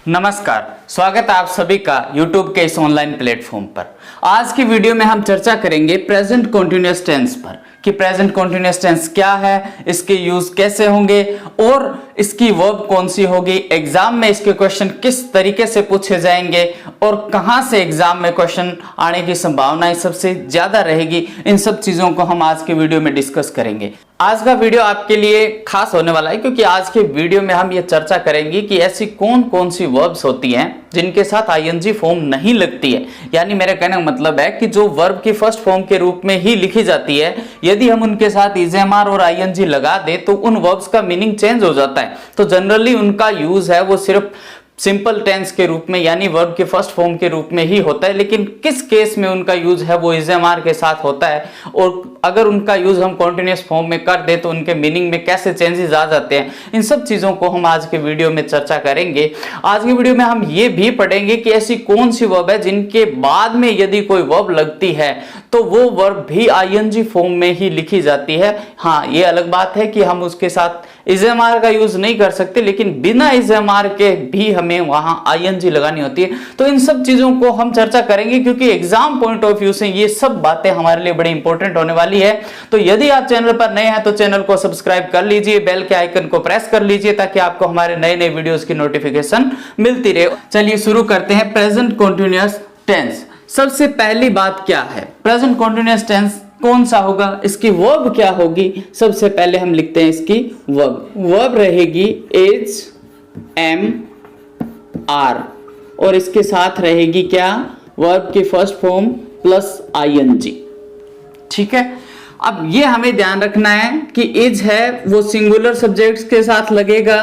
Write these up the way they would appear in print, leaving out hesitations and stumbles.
नमस्कार, स्वागत है आप सभी का YouTube के इस ऑनलाइन प्लेटफॉर्म पर। आज की वीडियो में हम चर्चा करेंगे प्रेजेंट कॉन्टिन्यूअस टेंस पर कि प्रेजेंट कॉन्टिन्यूअस टेंस क्या है, इसके यूज कैसे होंगे और इसकी वर्ब कौन सी होगी, एग्जाम में इसके क्वेश्चन किस तरीके से पूछे जाएंगे और कहां से एग्जाम में क्वेश्चन आने की संभावनाएं सबसे ज्यादा रहेगी। इन सब चीजों को हम आज के वीडियो में डिस्कस करेंगे। आज का वीडियो आपके लिए खास होने वाला है क्योंकि आज के वीडियो में हम ये चर्चा करेंगे कि ऐसी कौन कौन सी वर्ब्स होती हैं जिनके साथ आईएनजी फॉर्म नहीं लगती है। यानी मेरा कहने का मतलब है कि जो वर्ब की फर्स्ट फॉर्म के रूप में ही लिखी जाती है, यदि हम उनके साथ इजेएमआर और आईएनजी लगा दे तो उन वर्ब्स का मीनिंग चेंज हो जाता है। तो जनरली उनका यूज है वो सिर्फ सिंपल टेंस के रूप में यानी वर्ब के फर्स्ट फॉर्म के रूप में ही होता है, लेकिन किस केस में उनका यूज है वो इजेएमआर के साथ होता है और अगर उनका यूज हम कॉन्टिन्यूअस फॉर्म में कर दे तो उनके मीनिंग में कैसे चेंजेस आ जाते हैं। इन सब चीजों को हम आज के वीडियो में चर्चा करेंगे। आज की वीडियो में हम ये भी पढ़ेंगे कि ऐसी कौन सी वर्ब है जिनके बाद में यदि कोई वर्ब लगती है तो वो वर्ब भी आईएनजी फॉर्म में ही लिखी जाती है। हाँ, ये अलग बात है कि हम उसके साथ इजेएमआर का यूज नहीं कर सकते, लेकिन बिना इजेएमआर के भी हमें वहां आईएनजी लगानी होती है। तो इन सब चीजों को हम चर्चा करेंगे क्योंकि एग्जाम पॉइंट ऑफ व्यू से ये सब बातें हमारे लिए बड़ी इंपॉर्टेंट होने वाली है। तो यदि आप चैनल पर नए हैं तो चैनल को सब्सक्राइब कर लीजिए, बेल के आइकन को प्रेस कर लीजिए ताकि आपको हमारे नए नए वीडियोस की नोटिफिकेशन मिलती रहे। चलिए शुरू करते हैं प्रेजेंट कॉन्टिन्यूअस टेंस। सबसे पहली बात क्या है, प्रेजेंट कॉन्टिन्यूअस टेंस कौन सा होगा, इसकी वर्ब क्या होगी। सबसे पहले हम लिखते हैं इसकी वर्ब। वर्ब रहेगी इज, एम, आर और इसके साथ रहेगी क्या, वर्ब की फर्स्ट फॉर्म प्लस आईएनजी। ठीक है, अब ये हमें ध्यान रखना है कि इज है वो सिंगुलर सब्जेक्ट्स के साथ लगेगा,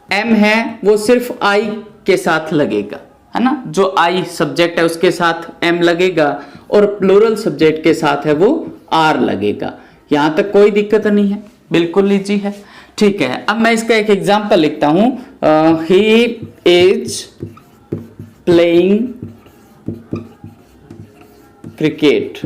एम है वो सिर्फ आई के साथ लगेगा, है ना। जो आई सब्जेक्ट है उसके साथ एम लगेगा और प्लूरल सब्जेक्ट के साथ है वो आर लगेगा। यहां तक कोई दिक्कत नहीं है, बिल्कुल इजी है। ठीक है, अब मैं इसका एक एग्जांपल लिखता हूं। He is playing cricket.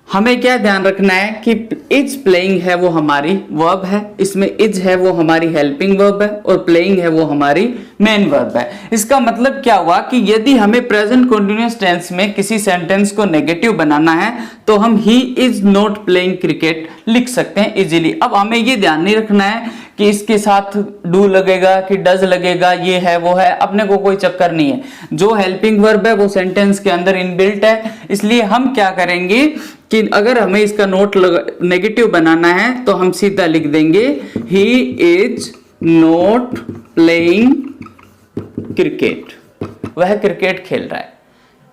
हमें क्या ध्यान रखना है कि इज प्लेइंग है वो हमारी वर्ब है, इसमें इज है वो हमारी हेल्पिंग वर्ब है और प्लेइंग है वो हमारी मेन वर्ब है। इसका मतलब क्या हुआ कि यदि हमें प्रेजेंट कॉन्टिन्यूअस टेंस में किसी सेंटेंस को नेगेटिव बनाना है तो हम he is not playing cricket लिख सकते हैं इजीली। अब हमें ये ध्यान नहीं रखना है कि इसके साथ डू लगेगा कि डज लगेगा, ये है वो है, अपने को कोई चक्कर नहीं है। जो हेल्पिंग वर्ब है वो सेंटेंस के अंदर इनबिल्ट है, इसलिए हम क्या करेंगे कि अगर हमें इसका नोट नेगेटिव बनाना है तो हम सीधा लिख देंगे he is not playing cricket. वह क्रिकेट खेल रहा है,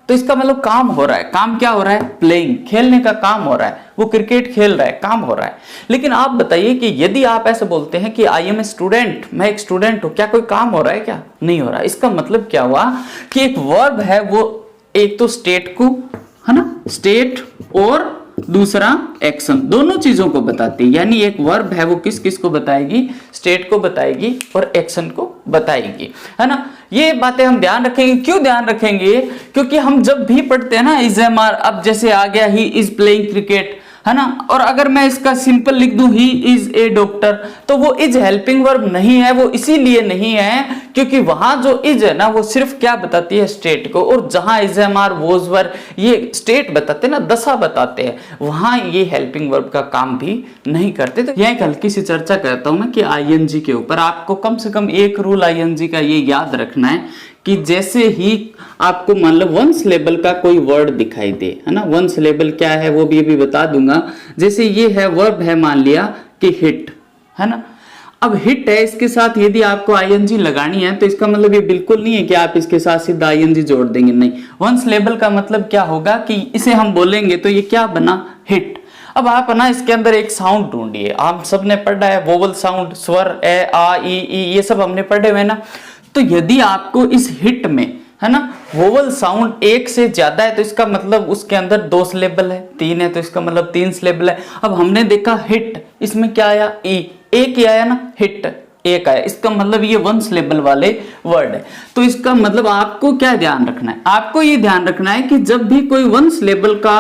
तो इसका मतलब काम हो रहा है। काम क्या हो रहा है, प्लेइंग, खेलने का काम हो रहा है, वो क्रिकेट खेल रहा है, काम हो रहा है। लेकिन आप बताइए कि यदि आप ऐसे बोलते हैं कि आई एम ए स्टूडेंट, मैं एक स्टूडेंट हूं, क्या कोई काम हो रहा है, क्या नहीं हो रहा। इसका मतलब क्या हुआ कि एक वर्ब है वो एक तो स्टेट को, है ना, स्टेट और दूसरा एक्शन, दोनों चीजों को बताती है। यानी एक वर्ब है वो किस किस को बताएगी, स्टेट को बताएगी और एक्शन को बताएगी, है ना। ये बातें हम ध्यान रखेंगे। क्यों ध्यान रखेंगे, क्योंकि हम जब भी पढ़ते हैं ना इजेएमआर, अब जैसे आ गया ही इज प्लेइंग क्रिकेट, है ना, और अगर मैं इसका सिंपल लिख दूं ही इज ए डॉक्टर, तो वो इज हेल्पिंग वर्ब नहीं है। वो इसीलिए नहीं है क्योंकि वहां जो इज है ना वो सिर्फ क्या बताती है, स्टेट को, और जहां इजेएमआर वोज वर ये स्टेट बताते हैं ना, दशा बताते हैं, वहां ये हेल्पिंग वर्ब का काम भी नहीं करते। तो यह हल्की सी चर्चा करता हूं मैं कि आईएनजी के ऊपर आपको कम से कम एक रूल आईएनजी का ये याद रखना है कि जैसे ही आपको मान लो वन सिलेबल का कोई वर्ड दिखाई दे, है ना, वन सिलेबल क्या है वो भी अभी बता दूंगा। जैसे ये है वर्ब है, मान लिया कि हिट, है ना। अब हिट है, इसके साथ यदि आपको आईएनजी लगानी है तो इसका मतलब ये बिल्कुल नहीं है कि आप इसके साथ सीधा आईएनजी जोड़ देंगे, नहीं। वन सिलेबल का मतलब क्या होगा कि इसे हम बोलेंगे तो ये क्या बना, हिट। अब आप ना इसके अंदर एक साउंड ढूंढिए, आप सबने पढ़ा है वोवल साउंड, स्वर, ए, आ, ई, ये सब हमने पढ़े हुए ना। तो यदि आपको इस हिट में, है ना, वोवल साउंड एक से ज्यादा है तो इसका मतलब उसके अंदर 2 सिलेबल है, 3 है तो इसका मतलब 3 सिलेबल है। अब हमने देखा हिट, इसमें क्या आया, ई, एक ही आया ना, हिट, एक आया, इसका मतलब ये वन सिलेबल वाले वर्ड है। तो इसका मतलब आपको क्या ध्यान रखना है, आपको ये ध्यान रखना है कि जब भी कोई वन सिलेबल का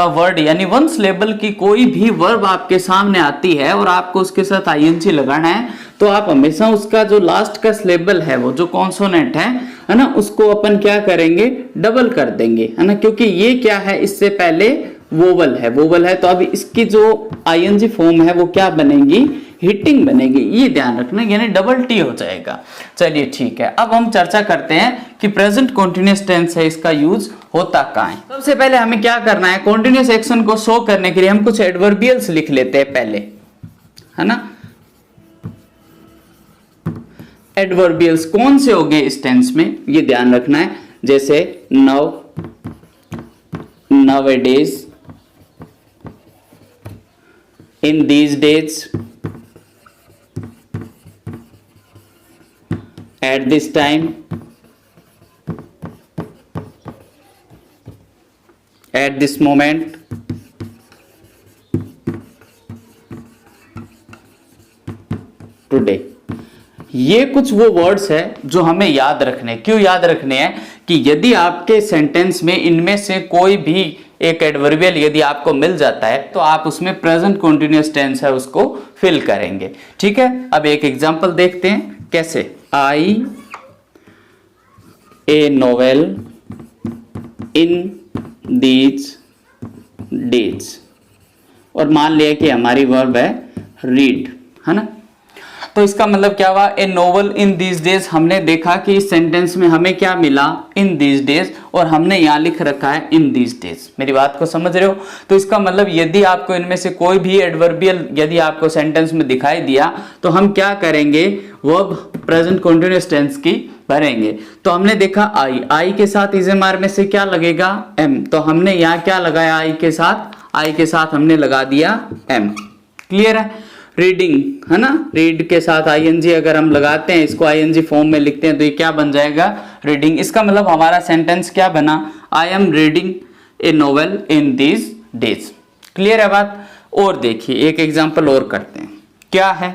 वर्ड यानी वन सिलेबल की कोई भी वर्ब आपके सामने आती है और आपको उसके साथ आईएनजी लगाना है, तो आप हमेशा उसका जो लास्ट का सिलेबल है, वो जो कॉन्सोनेंट है ना, उसको अपन क्या करेंगे, डबल कर देंगे, है ना, क्योंकि ये क्या है, इससे पहले वोवल है, तो अब इसकी जो आईएनजी फॉर्म है वो क्या बनेगी, हिटिंग बनेगी, ये ध्यान रखना, यानी डबल टी हो जाएगा। चलिए ठीक है, अब हम चर्चा करते हैं कि प्रेजेंट कॉन्टिन्यूअस टेंस है, इसका यूज होता कहाँ है। सबसे पहले हमें क्या करना है, कॉन्टिन्यूअस एक्शन को शो करने के लिए हम कुछ एडवर्बियल्स लिख लेते हैं पहले, है ना। एडवर्बियल्स कौन से हो गए इस टेंस में, ये ध्यान रखना है, जैसे now, nowadays, in these days, at this time, at this moment, today। ये कुछ वो वर्ड्स है जो हमें याद रखने, क्यों याद रखने हैं, कि यदि आपके सेंटेंस में इनमें से कोई भी एक एडवर्बियल यदि आपको मिल जाता है तो आप उसमें प्रेजेंट कंटीन्यूअस टेंस है उसको फिल करेंगे। ठीक है, अब एक एग्जांपल देखते हैं कैसे। I a novel in these days, और मान लिया कि हमारी वर्ब है रीड, है ना। तो इसका मतलब क्या हुआ, ए नोवेल इन दीज डेज, हमने देखा कि इस सेंटेंस में हमें क्या मिला, इन दीज डेज, और हमने यहां लिख रखा है इन दीज डेज। मेरी बात को समझ रहे हो। तो इसका मतलब यदि आपको इनमें से कोई भी एडवर्बियल यदि आपको सेंटेंस में दिखाई दिया तो हम क्या करेंगे, वर्ब प्रेजेंट कंटीन्यूअस टेंस की भरेंगे। तो हमने देखा आई के साथ इज़ेमार में से क्या लगेगा, एम, तो हमने यहाँ क्या लगाया, आई के साथ हमने लगा दिया एम। क्लियर है। रीडिंग, है ना, रीड के साथ आईएनजी अगर हम लगाते हैं, इसको आईएनजी फॉर्म में लिखते हैं, तो ये क्या बन जाएगा, रीडिंग। इसका मतलब हमारा सेंटेंस क्या बना, I am reading A novel in these days. Clear है बात। और देखिए एक एग्जांपल और करते हैं, क्या है,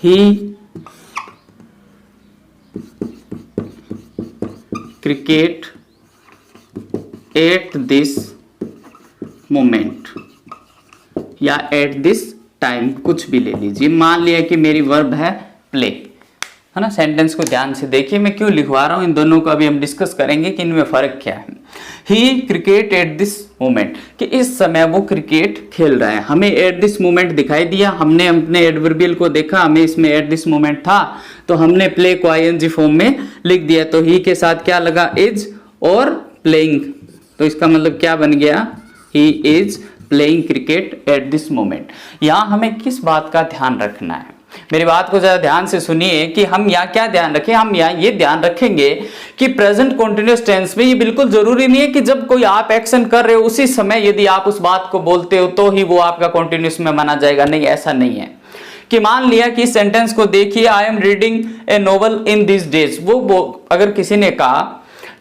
ही क्रिकेट एट दिस मोमेंट, या एट दिस टाइम, कुछ भी ले लीजिए। मान लिया कि मेरी वर्ब है प्ले, है ना। सेंटेंस को ध्यान से देखिए, मैं क्यों लिखवा रहा हूं इन दोनों को अभी हम डिस्कस करेंगे कि इनमें फर्क क्या है। ही क्रिकेट एट दिस मोमेंट, कि इस समय वो क्रिकेट खेल रहा है। हमें एट दिस मोमेंट दिखाई दिया, हमने अपने एडवर्बियल को देखा, हमें इसमें एट दिस मोमेंट था, तो हमने प्ले को आईएनजी फॉर्म में लिख दिया। तो ही के साथ क्या लगा, इज और प्लेइंग, तो इसका मतलब क्या बन गया, he is playing cricket at this moment. यहां हमें किस बात का ध्यान रखना है, मेरी बात को जरा ध्यान से सुनिए कि हम यहाँ क्या ध्यान रखें। हम यहाँ ये ध्यान रखेंगे कि प्रेजेंट कंटीन्यूअस टेंस में ये बिल्कुल जरूरी नहीं है कि जब कोई आप एक्शन कर रहे हो उसी समय यदि आप उस बात को बोलते हो तो ही वो आपका कंटीन्यूअस में माना जाएगा। नहीं, ऐसा नहीं है। कि मान लिया कि सेंटेंस को देखिए, I am reading A novel in this days, वो अगर किसी ने कहा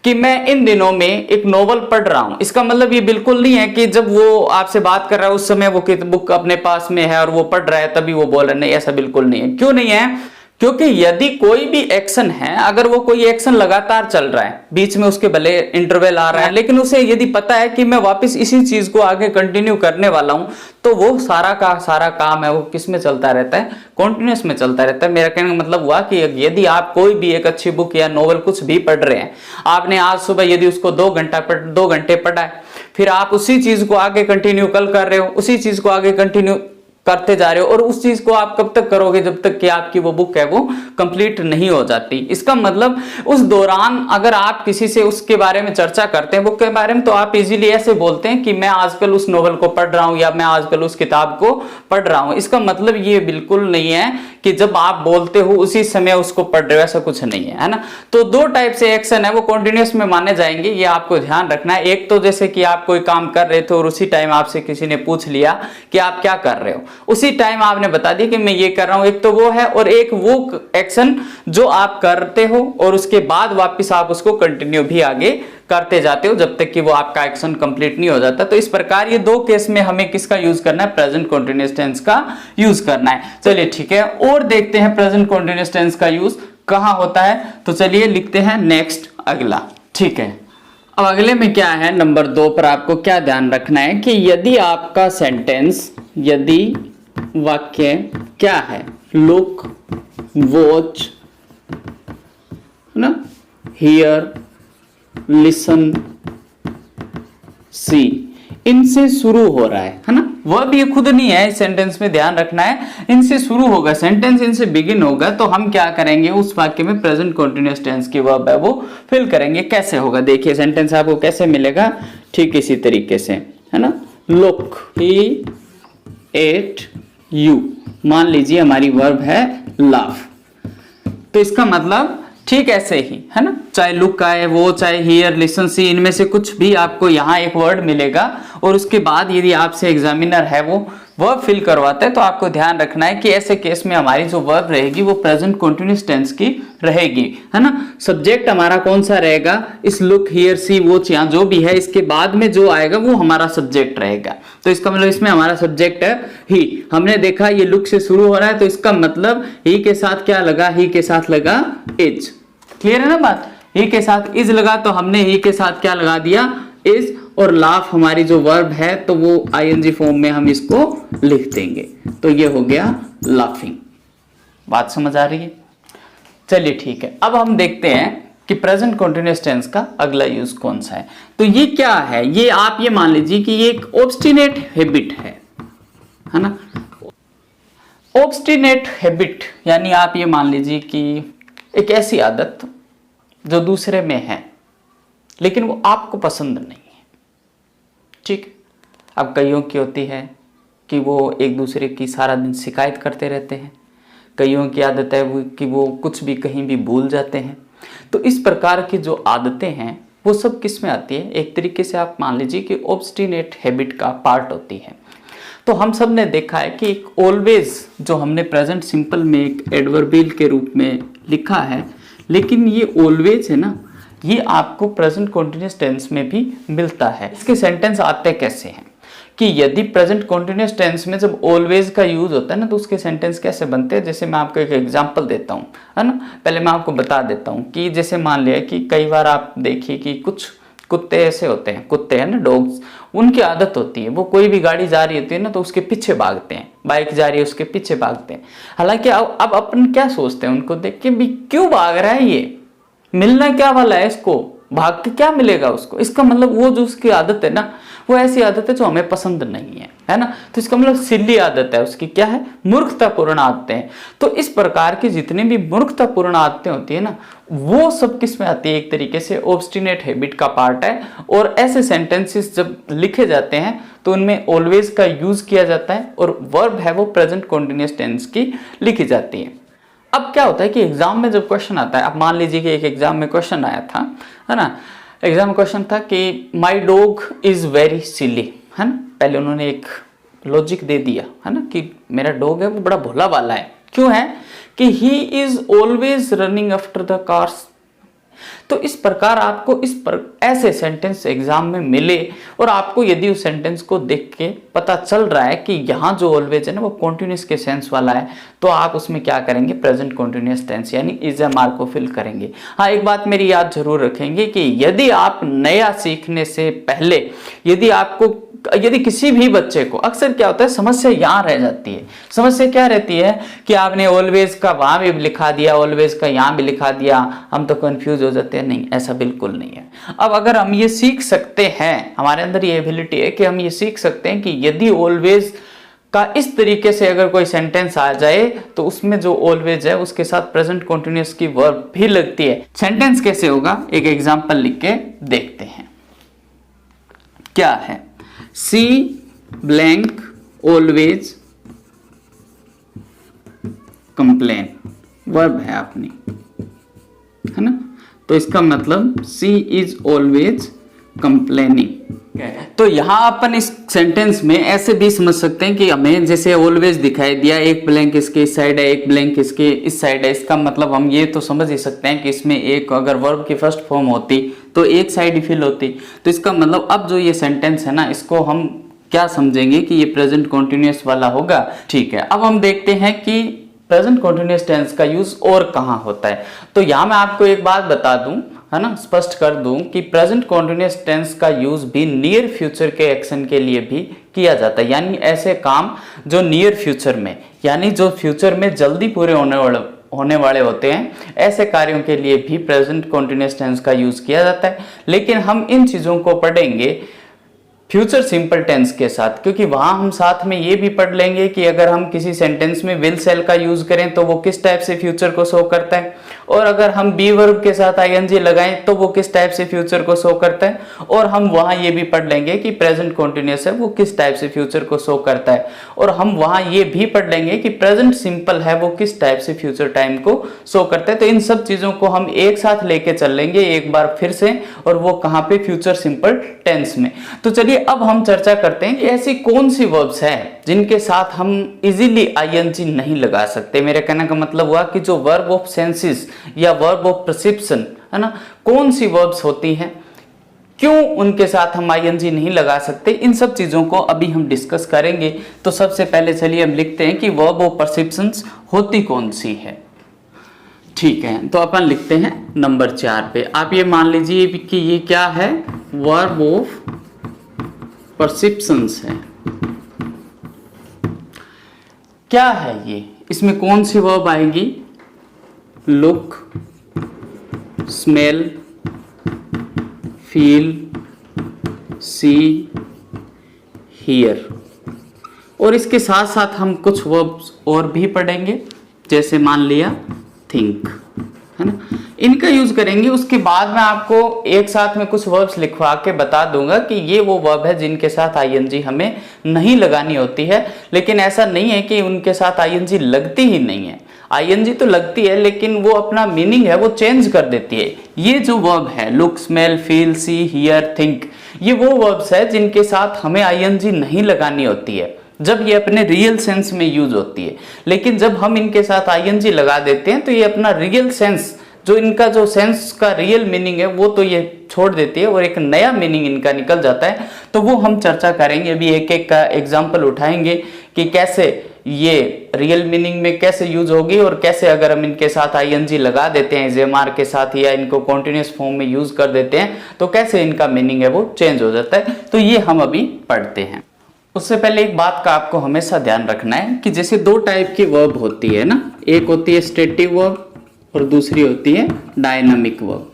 कि मैं इन दिनों में एक नोवेल पढ़ रहा हूं, इसका मतलब ये बिल्कुल नहीं है कि जब वो आपसे बात कर रहा है उस समय वो बुक अपने पास में है और वो पढ़ रहा है तभी वो बोल रहा है। नहीं, ऐसा बिल्कुल नहीं है। क्यों नहीं है, क्योंकि यदि कोई भी एक्शन है, अगर वो कोई एक्शन लगातार चल रहा है, बीच में उसके भले इंटरवल आ रहा है, लेकिन उसे यदि पता है कि मैं वापस इसी चीज को आगे कंटिन्यू करने वाला हूं, तो वो सारा का सारा काम है वो किस में चलता रहता है, कॉन्टिन्यूस में चलता रहता है। मेरा कहने का मतलब हुआ कि यदि आप कोई भी एक अच्छी बुक या नोवेल कुछ भी पढ़ रहे हैं, आपने आज सुबह यदि उसको 2 घंटे पढ़ा है, फिर आप उसी चीज को आगे कंटिन्यू कल कर रहे हो, उसी चीज को आगे कंटिन्यू करते जा रहे हो, और उस चीज को आप कब तक करोगे, जब तक कि आपकी वो बुक है वो कंप्लीट नहीं हो जाती। इसका मतलब उस दौरान अगर आप किसी से उसके बारे में चर्चा करते हैं, बुक के बारे में, तो आप इजीली ऐसे बोलते हैं कि मैं आजकल उस नोवेल को पढ़ रहा हूं या मैं आजकल उस किताब को पढ़ रहा हूं। इसका मतलब ये बिल्कुल नहीं है कि जब आप बोलते हो उसी समय उसको पढ़ रहे हो, ऐसा कुछ नहीं है, है ना। तो 2 टाइप से एक्शन है वो कॉन्टिन्यूअस में माने जाएंगे, ये आपको ध्यान रखना है। एक तो जैसे कि आप कोई काम कर रहे थे और उसी टाइम आपसे किसी ने पूछ लिया कि आप क्या कर रहे हो, उसी टाइम आपने बता दिया कि मैं ये कर रहा हूं, एक तो वो है, और एक वो एक्शन जो आप करते हो और उसके बाद वापस आप उसको कंटिन्यू भी आगे करते जाते हो जब तक कि वो आपका एक्शन कंप्लीट नहीं हो जाता। तो इस प्रकार ये दो केस में हमें किसका यूज करना है, प्रेजेंट कंटीन्यूअस टेंस का यूज करना है। चलिए ठीक है, और देखते हैं प्रेजेंट कंटीन्यूअस टेंस का यूज कहां होता है। तो चलिए लिखते हैं नेक्स्ट, अगला। ठीक है, अब अगले में क्या है, नंबर 2 पर आपको क्या ध्यान रखना है कि यदि आपका सेंटेंस, यदि वाक्य क्या है, लुक, वॉच, है ना, हियर, लिसन, सी, इनसे शुरू हो रहा है ना, वर्ब ये खुद नहीं है, इस सेंटेंस में ध्यान रखना है, इनसे शुरू होगा, सेंटेंस इनसे बिगिन होगा, तो हम क्या करेंगे, उस वाक्य में प्रेजेंट कंटीन्यूअस टेंस की वर्ब है वो फिल करेंगे। कैसे होगा, देखिए सेंटेंस आपको कैसे मिलेगा, ठीक इसी तरीके से, है ना। लुक, ही एट यू, मान लीजिए हमारी वर्ब है लव, तो इसका मतलब ठीक ऐसे ही, है ना, चाहे लुक का है वो, चाहे हियर, लिसन, सी, इनमें से कुछ भी आपको यहाँ एक वर्ड मिलेगा, और उसके बाद यदि आपसे एग्जामिनर है वो वर्ब फिल करवाता है, तो आपको ध्यान रखना है कि ऐसे केस में हमारी जो वर्ब रहेगी वो प्रेजेंट कंटीन्यूअस टेंस की रहेगी, है ना। सब्जेक्ट हमारा कौन सा रहेगा, इस लुक, हियर, सी, वॉच, यहाँ जो भी है, इसके बाद में जो आएगा वो हमारा सब्जेक्ट रहेगा। तो इसका मतलब इसमें हमारा सब्जेक्ट है ही। हमने देखा ये लुक से शुरू हो रहा है, तो इसका मतलब ही के साथ क्या लगा, ही के साथ लगा इज। क्लियर है ना बात, ही के साथ इज लगा, तो हमने ही के साथ क्या लगा दिया, इज, और लाफ हमारी जो वर्ब है तो वो आईएनजी फॉर्म में हम इसको लिख देंगे, तो ये हो गया लाफिंग। बात समझ आ रही है। चलिए ठीक है, अब हम देखते हैं कि प्रेजेंट कंटीन्यूअस टेंस का अगला यूज कौन सा है। तो ये क्या है, ये आप ये मान लीजिए कि ये एक ऑब्स्टिनेट हैबिट है ना। ऑब्स्टिनेट हैबिट यानी आप ये मान लीजिए कि एक ऐसी आदत जो दूसरे में है लेकिन वो आपको पसंद नहीं है। ठीक, अब कईयों की होती है कि वो एक दूसरे की सारा दिन शिकायत करते रहते हैं, कईयों की आदत है वो कि वो कुछ भी कहीं भी भूल जाते हैं। तो इस प्रकार की जो आदतें हैं वो सब किस में आती है, एक तरीके से आप मान लीजिए कि ऑब्स्टिनेट हैबिट का पार्ट होती है। तो हम सब ने देखा है कि एक ऑलवेज जो हमने प्रेजेंट सिंपल में एक एडवर्बियल के रूप में लिखा है, लेकिन ये ऑलवेज है ना, ये आपको प्रेजेंट कंटीन्यूअस टेंस में भी मिलता है। इसके सेंटेंस आते कैसे हैं कि यदि प्रेजेंट कंटीन्यूअस टेंस में जब ऑलवेज का यूज होता है ना, तो उसके सेंटेंस कैसे बनते हैं। जैसे मैं आपको एक एग्जांपल देता हूँ, है ना, पहले मैं आपको बता देता हूँ कि जैसे मान लिया कि कई बार आप देखिए कि कुछ कुत्ते ऐसे होते हैं, कुत्ते हैं ना, डॉग्स, उनकी आदत होती है वो कोई भी गाड़ी जा रही होती है ना तो उसके पीछे भागते हैं, बाइक जा रही है उसके पीछे भागते हैं। हालांकि अब अपन क्या सोचते हैं उनको देख के भी, क्यों भाग रहा है ये, मिलना क्या वाला है इसको, भाग के क्या मिलेगा उसको। इसका मतलब वो जो उसकी आदत है ना, वो ऐसी आदत है जो हमें पसंद नहीं है ना। तो इसका मतलब सिल्ली आदत है उसकी, क्या है, मूर्खतापूर्ण आदतें हैं। तो इस प्रकार की जितनी भी मूर्खतापूर्ण आदतें होती है ना, वो सब किस में आती है, एक तरीके से ऑब्स्टिनेट हैबिट का पार्ट है। और ऐसे सेंटेंसेस जब लिखे जाते हैं तो उनमें ऑलवेज का यूज किया जाता है और वर्ब है वो प्रेजेंट कंटीन्यूअस टेंस की लिखी जाती है। अब क्या होता है कि एग्जाम में जब क्वेश्चन आता है, अब मान लीजिए कि एक एग्जाम में क्वेश्चन आया था, है ना, एग्जाम में क्वेश्चन था कि my dog is very silly, है ना। पहले उन्होंने एक लॉजिक दे दिया, है ना, कि मेरा डॉग है वो बड़ा भोला वाला है। क्यों है कि he is always running after the cars. तो इस प्रकार आपको ऐसे सेंटेंस एग्जाम में मिले और आपको यदि उस सेंटेंस को देख के पता चल रहा है कि यहाँ जो ऑलवेज है ना वो कॉन्टिन्यूस के सेंस वाला है, तो आप उसमें क्या करेंगे, प्रेजेंट कॉन्टिन्यूस टेंस यानी इज एम को फिल करेंगे। हाँ, एक बात मेरी याद जरूर रखेंगे कि यदि आप नया सीखने से पहले यदि किसी भी बच्चे को, अक्सर क्या होता है समस्या यहाँ रह जाती है, समस्या क्या रहती है कि आपने ऑलवेज का वहां भी लिखा दिया, ऑलवेज का यहाँ भी लिखा दिया, हम तो कंफ्यूज हो जाते हैं। नहीं, ऐसा बिल्कुल नहीं है। अब अगर हम ये सीख सकते हैं, हमारे अंदर ये एबिलिटी है कि हम ये सीख सकते हैं कि यदि ऑलवेज का इस तरीके से अगर कोई सेंटेंस आ जाए तो उसमें जो ऑलवेज है उसके साथ प्रेजेंट कंटीन्यूअस की वर्ब भी लगती है। सेंटेंस कैसे होगा, एक एग्जांपल लिख के देखते हैं। क्या है, सी ब्लैंक ऑलवेज कंप्लेन, वर्ब है अपनी, है ना। तो इसका मतलब सी इज ऑलवेज कंप्लेनिंग, तो यहाँ अपन इस सेंटेंस में ऐसे भी समझ सकते हैं कि हमें जैसे ऑलवेज दिखाई दिया, एक ब्लैंक इसके इस साइड है, एक ब्लैंक इसके इस साइड है, इसका मतलब हम ये तो समझ ही सकते हैं कि इसमें एक अगर वर्ब की फर्स्ट फॉर्म होती तो एक साइड ही फिल होती। तो इसका मतलब अब जो ये सेंटेंस है ना, इसको हम क्या समझेंगे कि ये प्रेजेंट कॉन्टिन्यूअस वाला होगा। ठीक है, अब हम देखते हैं कि प्रेजेंट कॉन्टिन्यूअस टेंस का यूज और कहाँ होता है। तो यहाँ मैं आपको एक बात बता दूं, है ना, स्पष्ट कर दूं कि प्रेजेंट कॉन्टिन्यूअस टेंस का यूज भी नियर फ्यूचर के एक्शन के लिए भी किया जाता है। यानी ऐसे काम जो नियर फ्यूचर में, यानी जो फ्यूचर में जल्दी पूरे होने वाले होते हैं, ऐसे कार्यों के लिए भी प्रेजेंट कॉन्टिन्यूअस टेंस का यूज किया जाता है। लेकिन हम इन चीजों को पढ़ेंगे फ्यूचर सिंपल टेंस के साथ, क्योंकि वहां हम साथ में ये भी पढ़ लेंगे कि अगर हम किसी सेंटेंस में विल सेल का यूज करें तो वो किस टाइप से फ्यूचर को शो करता है, और अगर हम बी वर्ब के साथ आईएनजी लगाएं तो वो किस टाइप से फ्यूचर को शो करता है, और हम वहां ये भी पढ़ लेंगे कि प्रेजेंट कॉन्टिन्यूअस है वो किस टाइप से फ्यूचर को शो करता है, और हम वहां ये भी पढ़ लेंगे कि प्रेजेंट सिंपल है वो किस टाइप से फ्यूचर टाइम को शो करता है। तो इन सब चीजों को हम एक साथ लेके चल लेंगे एक बार फिर से, और वो कहां पे, फ्यूचर सिंपल टेंस में। तो चलिए अब हम चर्चा करते हैं कि ऐसी कौन सी वर्ब्स हैं जिनके साथ हम इजीली आईएनजी नहीं लगा सकते। मेरे कहने का मतलब हुआ कि जो वर्ब ऑफ सेंसेस या वर्ब ऑफ परसेप्शन है ना, कौन सी वर्ब्स होती हैं, क्यों उनके साथ हम आईएनजी नहीं लगा सकते, इन सब चीजों को अभी हम डिस्कस करेंगे। तो सबसे पहले चलिए हम लिखते हैं कि वर्ब ऑफ परसेप्शंस होती कौन सी है। ठीक है, तो अपन लिखते हैं नंबर 4 पे। आप ये मान लीजिए कि ये क्या है, वर्ब ऑफ परसेप्शंस है। क्या है ये, इसमें कौन सी वर्ब आएगी, look, smell, feel, see, hear, और इसके साथ साथ हम कुछ वर्ब्स और भी पढ़ेंगे, जैसे मान लिया थिंक, है ना, इनका यूज करेंगे। उसके बाद मैं आपको एक साथ में कुछ वर्ब्स लिखवा के बता दूंगा कि ये वो वर्ब है जिनके साथ आईएनजी हमें नहीं लगानी होती है। लेकिन ऐसा नहीं है कि उनके साथ आईएनजी लगती ही नहीं है, आईएनजी तो लगती है, लेकिन वो अपना मीनिंग है वो चेंज कर देती है। ये जो वर्ब है look, smell, feel, see, hear, think, ये वो वर्ब्स है जिनके साथ हमें आईएनजी नहीं लगानी होती है जब ये अपने रियल सेंस में यूज होती है। लेकिन जब हम इनके साथ आईएनजी लगा देते हैं तो ये अपना रियल सेंस, जो इनका जो सेंस का रियल मीनिंग है वो तो ये छोड़ देती है और एक नया मीनिंग इनका निकल जाता है। तो वो हम चर्चा करेंगे, अभी एक एक का एग्जाम्पल उठाएंगे कि कैसे ये रियल मीनिंग में कैसे यूज होगी, और कैसे अगर हम इनके साथ आईएनजी लगा देते हैं जेमार के साथ या इनको कॉन्टिन्यूअस फॉर्म में यूज कर देते हैं तो कैसे इनका मीनिंग है वो चेंज हो जाता है। तो ये हम अभी पढ़ते हैं। उससे पहले एक बात का आपको हमेशा ध्यान रखना है कि जैसे दो टाइप की वर्ब होती है ना, एक होती है स्टेटिव वर्ब और दूसरी होती है डायनामिक वर्ब।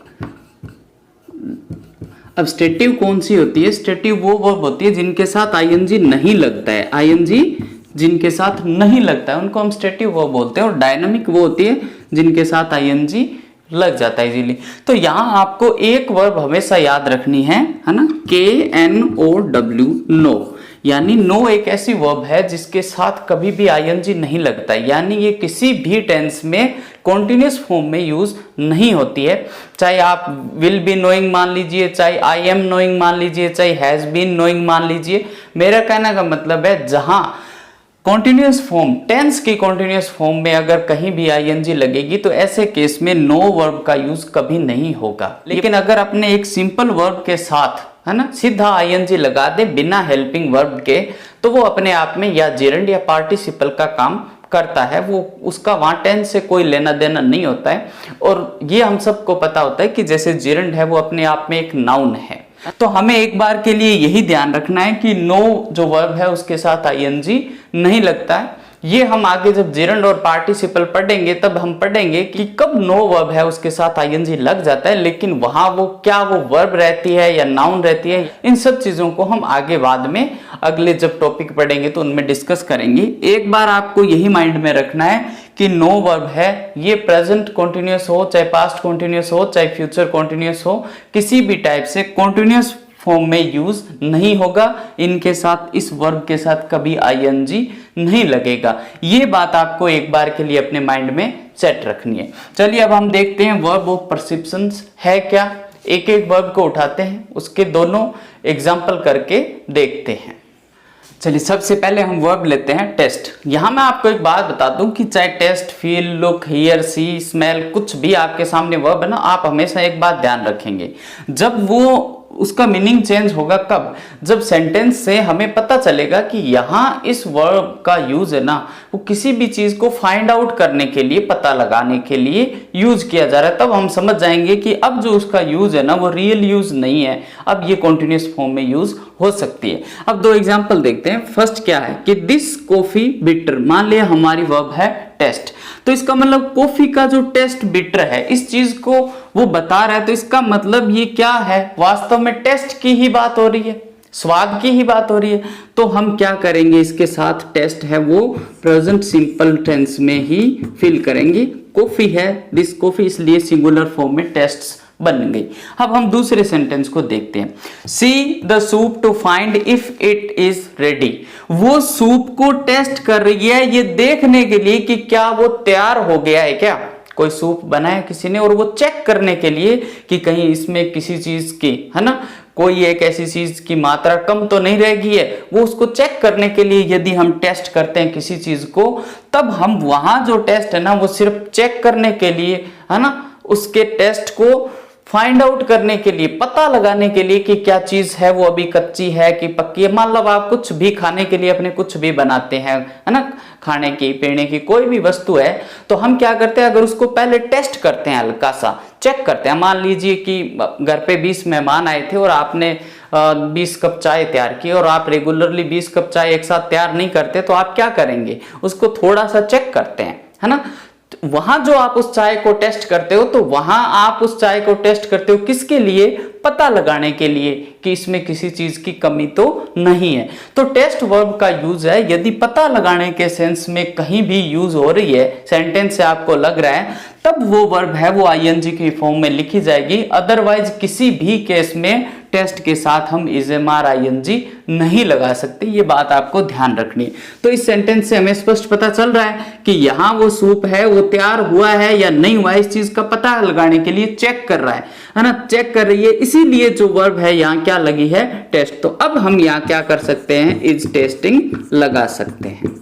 अब स्टेटिव कौन सी होती है, स्टेटिव वो वर्ब होती है जिनके साथ आईएनजी नहीं लगता है, आईएनजी जिनके साथ नहीं लगता है उनको हम स्टेटिव वर्ब बोलते हैं, और डायनामिक वो होती है जिनके साथ आईएनजी लग जाता है इजीली। तो यहाँ आपको एक वर्ब हमेशा याद रखनी है ना, KNOW, नो। यानी नो एक ऐसी वर्ब है जिसके साथ कभी भी आईएनजी नहीं लगता है, यानी ये किसी भी टेंस में कॉन्टिन्यूअस फॉर्म में यूज नहीं होती है। चाहे आप विल बी नोइंग मान लीजिए, चाहे आई एम नोइंग मान लीजिए, चाहे हैज बीन नोइंग मान लीजिए। मेरा कहने का मतलब है जहां कॉन्टिन्यूअस फॉर्म, टेंस की कॉन्टिन्यूअस फॉर्म में अगर कहीं भी आईएनजी लगेगी तो ऐसे केस में नो वर्ब का यूज कभी नहीं होगा। लेकिन अगर अपने एक सिंपल वर्ब के साथ, है ना, सीधा आईएनजी लगा दे बिना हेल्पिंग वर्ब के, तो वो अपने आप में या जेरंड या पार्टिसिपल का काम करता है, वो उसका वहां टेंस से कोई लेना देना नहीं होता है। और ये हम सबको पता होता है कि जैसे जेरंड है वो अपने आप में एक नाउन है। तो हमें एक बार के लिए यही ध्यान रखना है कि नो जो वर्ब है उसके साथ आईएनजी नहीं लगता है। ये हम आगे जब जेरंड और पार्टिसिपल पढ़ेंगे तब हम पढ़ेंगे कि कब नो वर्ब है उसके साथ आईएनजी लग जाता है, लेकिन वहां वो क्या वो वर्ब रहती है या नाउन रहती है, इन सब चीजों को हम आगे बाद में अगले जब टॉपिक पढ़ेंगे तो उनमें डिस्कस करेंगे। एक बार आपको यही माइंड में रखना है कि नो वर्ब है ये प्रेजेंट कॉन्टिन्यूअस हो, चाहे पास्ट कॉन्टिन्यूअस हो, चाहे फ्यूचर कॉन्टिन्यूअस हो, किसी भी टाइप से कॉन्टिन्यूअस फॉर्म में यूज नहीं होगा। इनके साथ, इस वर्ब के साथ कभी आईएनजी नहीं लगेगा। ये बात आपको एक बार के लिए अपने माइंड में सेट रखनी है। चलिए अब हम देखते हैं वर्ब ऑफ परसेप्शंस है क्या। एक एक वर्ब को उठाते हैं, उसके दोनों एग्जाम्पल करके देखते हैं। चलिए सबसे पहले हम वर्ब लेते हैं टेस्ट। यहां मैं आपको एक बात बता दूं कि चाहे taste, feel, look, hear, see, smell, कुछ भी आपके सामने वर्ब है ना, आप हमेशा एक बात ध्यान रखेंगे, जब वो उसका मीनिंग चेंज होगा कब, जब सेंटेंस से हमें पता चलेगा कि यहाँ इस वर्ब का यूज है ना वो किसी भी चीज को फाइंड आउट करने के लिए, पता लगाने के लिए यूज किया जा रहा है, तब हम समझ जाएंगे कि अब जो उसका यूज है ना वो रियल यूज नहीं है, अब ये कॉन्टिन्यूअस फॉर्म में यूज हो सकती है। अब दो एग्जाम्पल देखते हैं। फर्स्ट क्या है कि दिस कॉफी बिटर, मान लिया हमारी वर्ब है टेस्ट, तो इसका मतलब कॉफी का जो टेस्ट बिटर है इस चीज को वो बता रहा है, तो इसका मतलब ये क्या है, वास्तव में टेस्ट की ही बात हो रही है, स्वाद की ही बात हो रही है। तो हम क्या करेंगे, इसके साथ टेस्ट है वो प्रेजेंट सिंपल टेंस में ही फिल करेंगे। कॉफी है दिस कॉफी, इसलिए सिंगुलर फॉर्म में टेस्ट्स बन गई। अब हम दूसरे सेंटेंस को देखते हैं। See the soup to find if it is ready, वो सूप को टेस्ट कर रही है ये देखने के लिए कि क्या वो तैयार हो गया है, क्या कोई सूप बनाया किसी ने, और वो चेक करने के लिए कि कहीं इसमें किसी चीज की है ना कोई एक ऐसी चीज की मात्रा कम तो नहीं रहेगी है, वो उसको चेक करने के लिए यदि हम टेस्ट करते हैं किसी चीज को, तब हम वहां जो टेस्ट है ना वो सिर्फ चेक करने के लिए है ना, उसके टेस्ट को फाइंड आउट करने के लिए, पता लगाने के लिए कि क्या चीज है वो अभी कच्ची है कि पक्की है। मान लो आप कुछ भी खाने के लिए अपने कुछ भी बनाते हैं है ना, खाने की पीने की कोई भी वस्तु है, तो हम क्या करते हैं, अगर उसको पहले टेस्ट करते हैं, हल्का सा चेक करते हैं। मान लीजिए कि घर पे 20 मेहमान आए थे और आपने 20 कप चाय तैयार की, और आप रेगुलरली 20 कप चाय एक साथ तैयार नहीं करते, तो आप क्या करेंगे, उसको थोड़ा सा चेक करते हैं है ना। वहां जो आप उस चाय को टेस्ट करते हो, तो वहां आप उस चाय को टेस्ट करते हो किसके लिए, पता लगाने के लिए कि इसमें किसी चीज की कमी तो नहीं है। तो टेस्ट वर्ब का यूज है यदि पता लगाने के सेंस में कहीं भी यूज हो रही है, सेंटेंस से आपको लग रहा है, तब वो वर्ब है वो आईएनजी की फॉर्म में लिखी जाएगी। अदरवाइज किसी भी केस में टेस्ट के साथ हम इजएमआर आईएनजी नहीं लगा सकते, ये बात आपको ध्यान रखनी है। तो इस सेंटेंस से हमें स्पष्ट पता चल रहा है कि यहाँ वो सूप है वो तैयार हुआ है या नहीं हुआ है, इस चीज का पता लगाने के लिए चेक कर रहा है ना, चेक कर रही है, इसीलिए जो वर्ब है यहाँ क्या लगी है, टेस्ट। तो अब हम यहाँ क्या कर सकते हैं, इज टेस्टिंग लगा सकते हैं।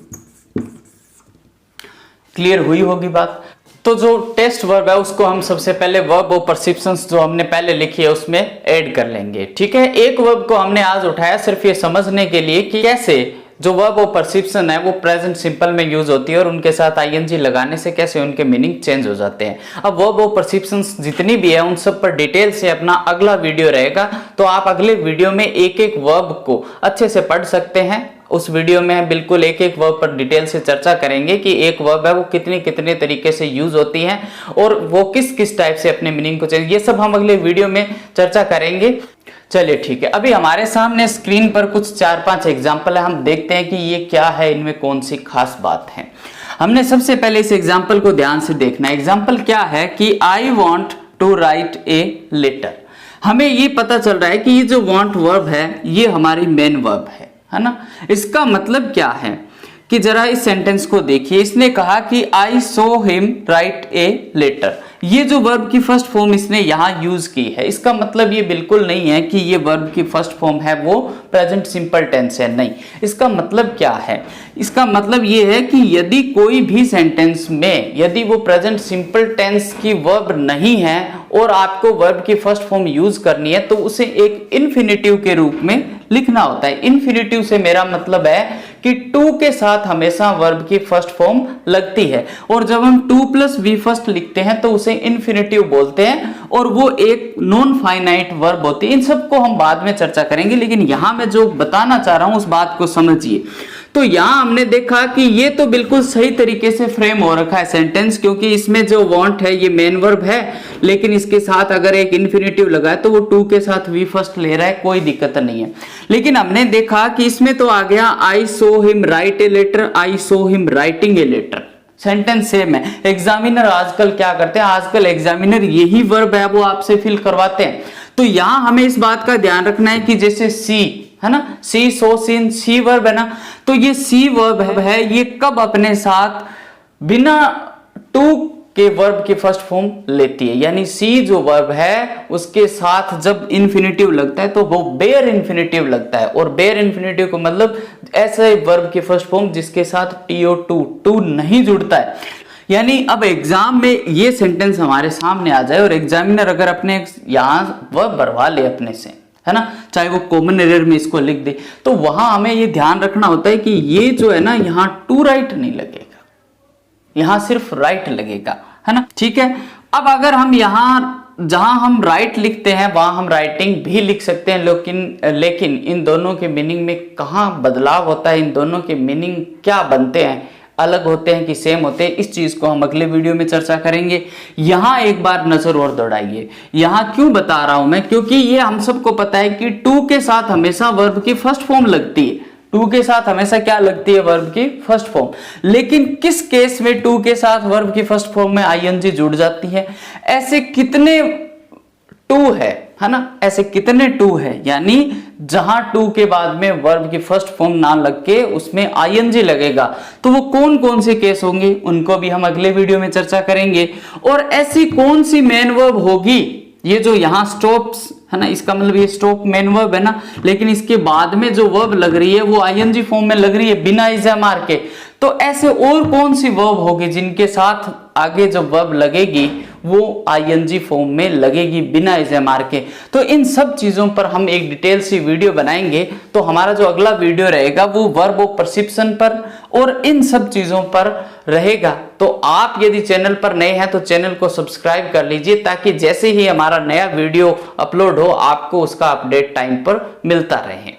क्लियर हुई होगी बात। तो जो टेस्ट वर्ब है उसको हम सबसे पहले वर्ब और परसिप्शंस जो हमने पहले लिखी है उसमें ऐड कर लेंगे, ठीक है। एक वर्ब को हमने आज उठाया सिर्फ ये समझने के लिए कि कैसे जो वर्ब और परसिप्शन है वो प्रेजेंट सिंपल में यूज होती है और उनके साथ आईएनजी लगाने से कैसे उनके मीनिंग चेंज हो जाते हैं। अब वर्ब और परसिप्शंस जितनी भी है उन सब पर डिटेल से अपना अगला वीडियो रहेगा, तो आप अगले वीडियो में एक एक वर्ब को अच्छे से पढ़ सकते हैं। उस वीडियो में बिल्कुल एक एक वर्ब पर डिटेल से चर्चा करेंगे कि एक वर्ब है वो कितने कितने तरीके से यूज होती है और वो किस किस टाइप से अपने मीनिंग को चेंज, ये सब हम अगले वीडियो में चर्चा करेंगे। चलिए ठीक है, अभी हमारे सामने स्क्रीन पर कुछ 4-5 एग्जाम्पल है, हम देखते हैं कि ये क्या है, इनमें कौन सी खास बात है। हमने सबसे पहले इस एग्जाम्पल को ध्यान से देखना है। एग्जाम्पल क्या है कि I want to write a letter. हमें ये पता चल रहा है कि ये जो वॉन्ट वर्ब है ये हमारी मेन वर्ब है ना। इसका मतलब क्या है कि जरा इस सेंटेंस को देखिए। इसने कहा कि आई saw him write a letter, ये जो वर्ब की फर्स्ट फॉर्म इसने यहां यूज की है। इसका मतलब ये बिल्कुल नहीं है कि ये वर्ब की फर्स्ट फॉर्म है वो प्रेजेंट सिंपल टेंस है, नहीं। इसका मतलब क्या है, इसका मतलब ये है कि यदि कोई भी सेंटेंस में यदि वो प्रेजेंट सिंपल टेंस की वर्ब नहीं है और आपको वर्ब की फर्स्ट फॉर्म यूज करनी है, तो उसे एक इन्फिनेटिव के रूप में लिखना होता है। इन्फिनेटिव से मेरा मतलब है कि टू के साथ हमेशा वर्ब की फर्स्ट फॉर्म लगती है, और जब हम 2+V फर्स्ट लिखते हैं तो उसे इन्फिनेटिव बोलते हैं, और वो एक नॉन फाइनाइट वर्ब होती है। इन सबको हम बाद में चर्चा करेंगे, लेकिन यहां मैं जो बताना चाह रहा हूं उस बात को समझिए। तो यहां हमने देखा कि ये तो बिल्कुल सही तरीके से फ्रेम हो रखा है सेंटेंस, क्योंकि इसमें जो वांट है ये मेन वर्ब है, लेकिन इसके साथ अगर एक इन्फिनेटिव लगा है तो वो टू के साथ वी फर्स्ट ले रहा है, कोई दिक्कत नहीं है। लेकिन हमने देखा कि इसमें तो आ गया I saw him write a letter, I saw him writing a letter, sentence same है। एग्जामिनर आजकल क्या करते हैं, आजकल एग्जामिनर यही वर्ब है वो आपसे फिल करवाते हैं। तो यहां हमें इस बात का ध्यान रखना है कि जैसे सी है ना, सी सो सीन सी वर्ब है ना, तो ये सी वर्ब है, ये कब अपने साथ बिना टू के वर्ब की फर्स्ट फॉर्म लेती है, यानी सी जो वर्ब है उसके साथ जब इन्फिनेटिव लगता है तो वो बेयर इन्फिनेटिव लगता है, और बेयर इन्फिनेटिव को मतलब ऐसे वर्ब की फर्स्ट फॉर्म जिसके साथ टू नहीं जुड़ता है। यानी अब एग्जाम में ये सेंटेंस हमारे सामने आ जाए और एग्जामिनर अगर अपने यहाँ वर्ब भरवा ले अपने से, है ना, चाहे वो कॉमन एरर में इसको लिख दे, तो वहां हमें ये ध्यान रखना होता है कि ये जो है ना यहाँ टू राइट नहीं लगेगा, यहां सिर्फ राइट लगेगा, है ना। ठीक है, अब अगर हम यहाँ जहां हम राइट लिखते हैं वहां हम राइटिंग भी लिख सकते हैं, लेकिन इन दोनों के मीनिंग में कहाँ बदलाव होता है, इन दोनों के मीनिंग क्या बनते हैं, अलग होते हैं कि सेम होते हैं, इस चीज को हम अगले वीडियो में चर्चा करेंगे। यहां एक बार नजर और दौड़ाइए, यहां क्यों बता रहा हूं मैं, क्योंकि ये हम सबको पता है कि टू के साथ हमेशा वर्ब की फर्स्ट फॉर्म लगती है, टू के साथ हमेशा क्या लगती है, वर्ब की फर्स्ट फॉर्म। लेकिन किस केस में टू के साथ वर्ब की फर्स्ट फॉर्म में आईएनजी जुड़ जाती है, ऐसे कितने टू है ना, ऐसे कितने टू है, यानी जहां टू के बाद में वर्ब की फर्स्ट फॉर्म ना लग के उसमें आईएनजी लगेगा, तो वो कौन कौन से केस होंगे उनको भी हम अगले वीडियो में चर्चा करेंगे। और ऐसी कौन सी मेन वर्ब होगी, ये जो यहाँ स्टॉप्स है ना, इसका मतलब ये स्टॉप मेन वर्ब है ना, लेकिन इसके बाद में जो वर्ब लग रही है वो आईएनजी फॉर्म में लग रही है बिना इज़ामार के, तो ऐसे और कौन सी वर्ब होगी जिनके साथ आगे जो वर्ब लगेगी वो आईएनजी फॉर्म में लगेगी बिना इज़ामार के। तो इन सब चीजों पर हम एक डिटेल सी वीडियो बनाएंगे, तो हमारा जो अगला वीडियो रहेगा वो वर्ब ऑफ परसेप्शन पर और इन सब चीजों पर रहेगा। तो आप यदि चैनल पर नए हैं तो चैनल को सब्सक्राइब कर लीजिए, ताकि जैसे ही हमारा नया वीडियो अपलोड हो आपको उसका अपडेट टाइम पर मिलता रहे।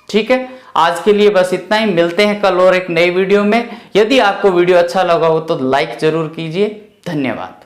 ठीक है, आज के लिए बस इतना ही, मिलते हैं कल और एक नई वीडियो में। यदि आपको वीडियो अच्छा लगा हो तो लाइक जरूर कीजिए। धन्यवाद।